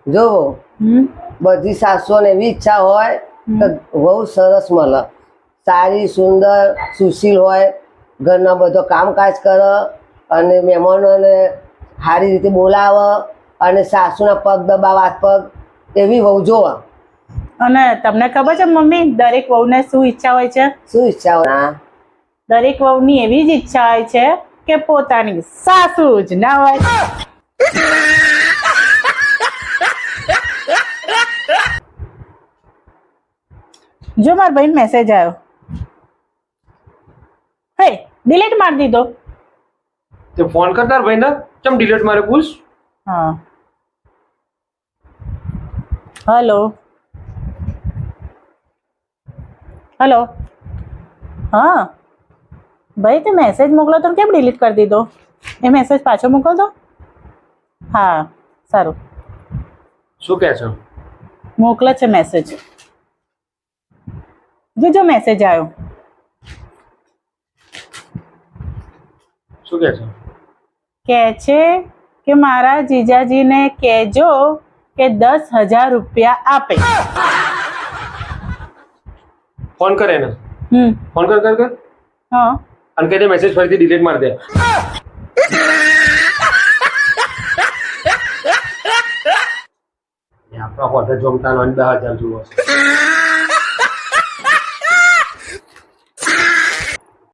જો બધી સાસુઓને એવી ઈચ્છા હોય કે બહુ સરસ મળે, સારી સુંદર સુશીલ હોય, ઘરના બધો કામકાજ કરે અને મહેમાનોને સારી રીતે બોલાવે અને સાસુના પગ દબાવ હાથ પગ એવી વહુ જોવે. અને તમને ખબર છે મમ્મી, દરેક વહુને શું ઈચ્છા હોય છે? શું ઈચ્છા હોય? હા, દરેક વહુની એવી જ ઈચ્છા હોય છે કે પોતાની સાસુ જ ના હોય. જો મારા ભાઈ મેસેજ આવ્યો, હે ડિલીટ મારી દીધો. તે ફોન કરતા ભાઈ ને ચમ ડિલીટ મારે પૂછ. હા, હલો હલો. હા ભાઈ, તે મેસેજ મોકલો તો કેમ ડિલીટ કરી દીધો? એ મેસેજ પાછો મોકલો તો. હા સારું, શું કહે છે? મોકલે છે મેસેજ. જો મેસેજ આવ્યો. શું કહે છે? કહે છે કે મારા જીજાજીને કહેજો કે 10,000 રૂપિયા આપે. ફોન કર એને. ફોન કર કર કર. હા, અને કહી દે મેસેજ ફરીથી ડિલીટ મારી દે. આપણા હોટલ જમતા 10,000 જુઓ.